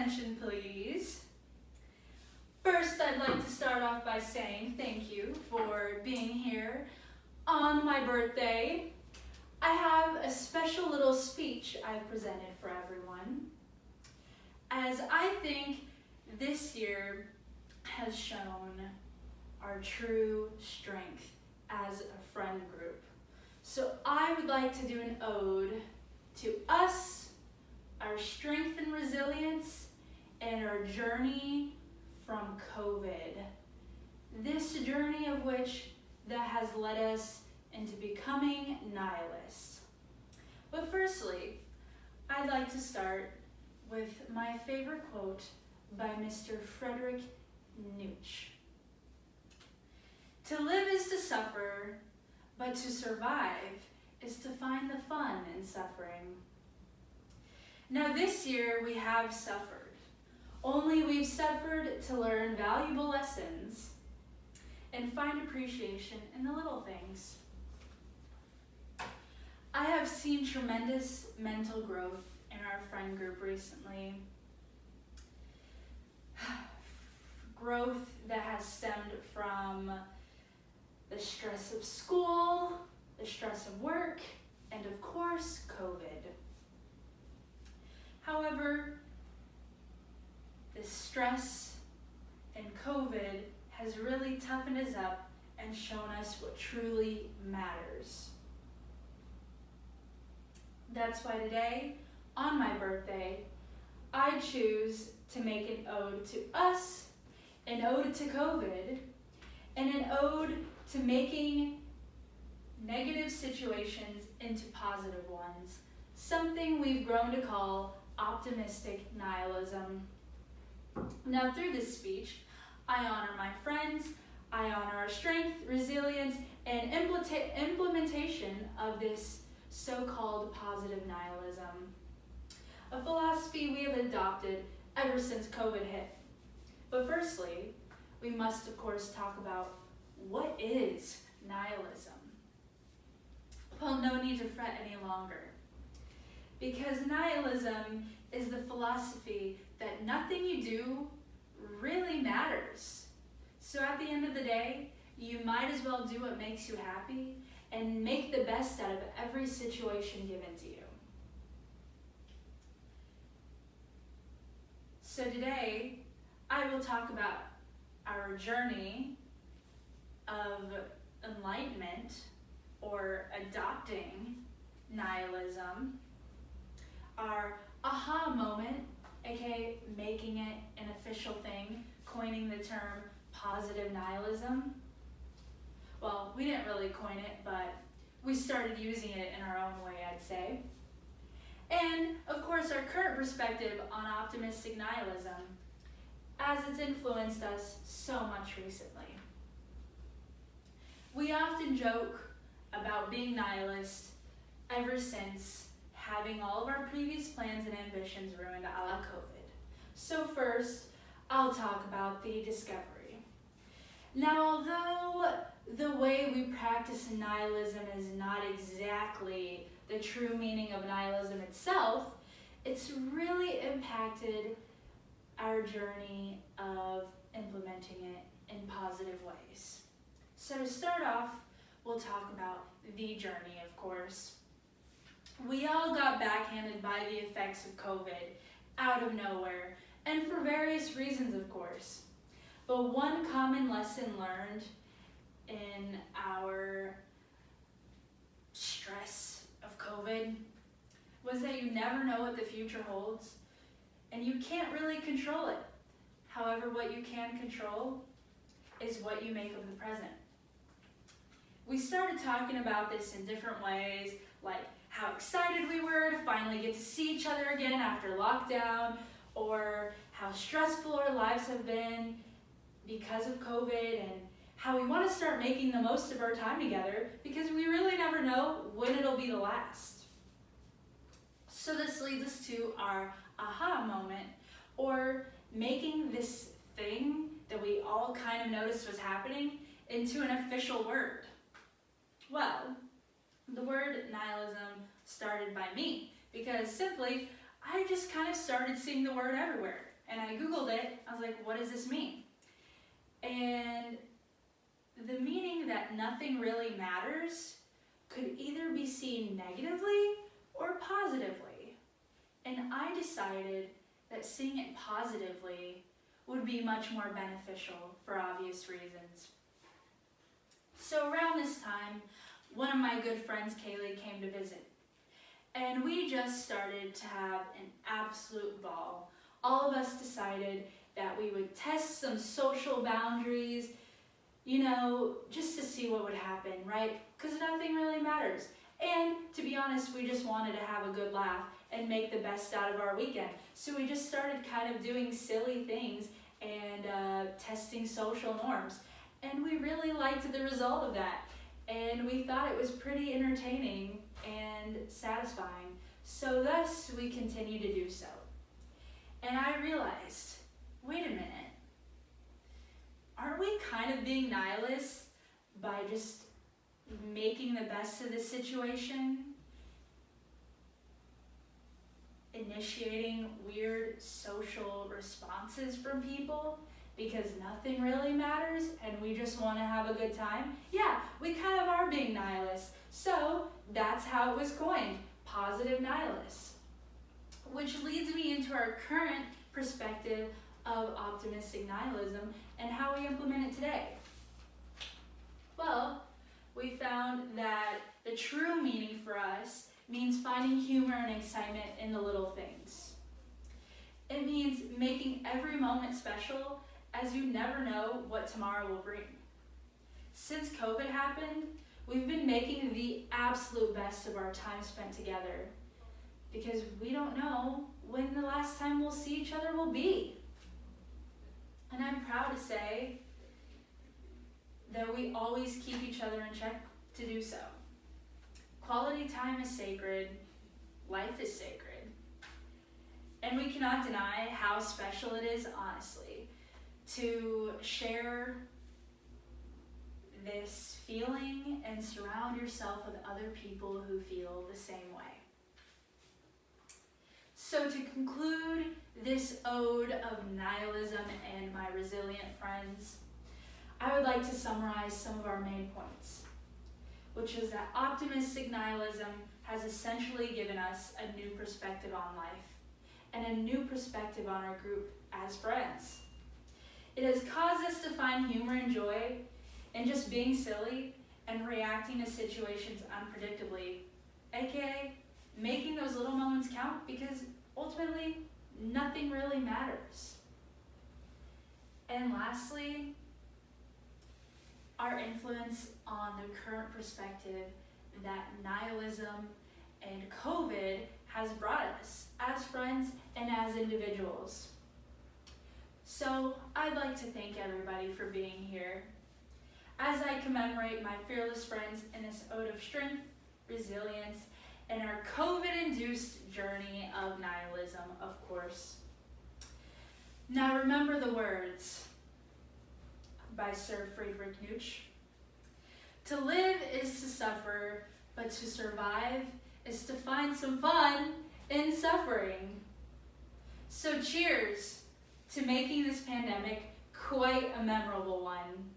attention, please. First, I'd like to start off by saying thank you for being here on my birthday. I have a special little speech I've presented for everyone, as I think this year has shown our true strength as a friend group. So I would like to do an ode to us, our strength and resilience, and our journey from COVID. This journey of which that has led us into becoming nihilists. But firstly, I'd like to start with my favorite quote by Mr. Friedrich Nietzsche. To live is to suffer, but to survive is to find the fun in suffering. Now this year we have suffered, only we've suffered to learn valuable lessons and find appreciation in the little things. I have seen tremendous mental growth in our friend group recently. Growth that has stemmed from the stress of school, the stress of work, and of course, COVID. However, the stress and COVID has really toughened us up and shown us what truly matters. That's why today, on my birthday, I choose to make an ode to us, an ode to COVID, and an ode to making negative situations into positive ones, something we've grown to call optimistic nihilism. Now through this speech, I honor my friends, I honor our strength, resilience, and implementation of this so-called positive nihilism, a philosophy we have adopted ever since COVID hit. But firstly, we must of course talk about what is nihilism. Well, no need to fret any longer, because nihilism is the philosophy that nothing you do really matters. So at the end of the day, you might as well do what makes you happy and make the best out of every situation given to you. So today, I will talk about our journey of enlightenment or adopting nihilism, our aha moment, aka making it an official thing, coining the term positive nihilism. Well, we didn't really coin it, but we started using it in our own way, I'd say. And of course, our current perspective on optimistic nihilism, as it's influenced us so much recently. We often joke about being nihilist ever since having all of our previous plans and ambitions ruined a la COVID. So first, I'll talk about the discovery. Now, although the way we practice nihilism is not exactly the true meaning of nihilism itself, it's really impacted our journey of implementing it in positive ways. So to start off, we'll talk about the journey, of course. We all got backhanded by the effects of COVID out of nowhere, and for various reasons, of course. But one common lesson learned in our stress of COVID was that you never know what the future holds, and you can't really control it. However, what you can control is what you make of the present. We started talking about this in different ways, like how excited we were to finally get to see each other again after lockdown, or how stressful our lives have been because of COVID, and how we want to start making the most of our time together because we really never know when it'll be the last. So this leads us to our aha moment, or making this thing that we all kind of noticed was happening into an official word. Well, the word nihilism started by me because simply I just kind of started seeing the word everywhere. And I Googled it. I was like, what does this mean? And the meaning that nothing really matters could either be seen negatively or positively. And I decided that seeing it positively would be much more beneficial for obvious reasons. So around this time, one of my good friends, Kaylee, came to visit. And we just started to have an absolute ball. All of us decided that we would test some social boundaries, just to see what would happen, right? Because nothing really matters. And to be honest, we just wanted to have a good laugh and make the best out of our weekend. So we just started kind of doing silly things and testing social norms. And we really liked the result of that. And we thought it was pretty entertaining and satisfying. So thus, we continue to do so. And I realized, wait a minute, aren't we kind of being nihilists by just making the best of the situation? Initiating weird social responses from people because nothing really matters and we just want to have a good time? Yeah, we kind of are being nihilists. So that's how it was coined, positive nihilists. Which leads me into our current perspective of optimistic nihilism and how we implement it today. Well, we found that the true meaning for us means finding humor and excitement in the little things. It means making every moment special, as you never know what tomorrow will bring. Since COVID happened, we've been making the absolute best of our time spent together because we don't know when the last time we'll see each other will be. And I'm proud to say that we always keep each other in check to do so. Quality time is sacred, life is sacred. And we cannot deny how special it is, honestly, to share this feeling and surround yourself with other people who feel the same way. So to conclude this ode of nihilism and my resilient friends, I would like to summarize some of our main points, which is that optimistic nihilism has essentially given us a new perspective on life and a new perspective on our group as friends. It has caused us to find humor and joy in just being silly and reacting to situations unpredictably, aka making those little moments count because ultimately nothing really matters. And lastly, our influence on the current perspective that nihilism and COVID has brought us as friends and as individuals. So I'd like to thank everybody for being here as I commemorate my fearless friends in this ode of strength, resilience, and our COVID-induced journey of nihilism, of course. Now remember the words by Sir Friedrich Nietzsche. To live is to suffer, but to survive is to find some fun in suffering. So cheers to making this pandemic quite a memorable one.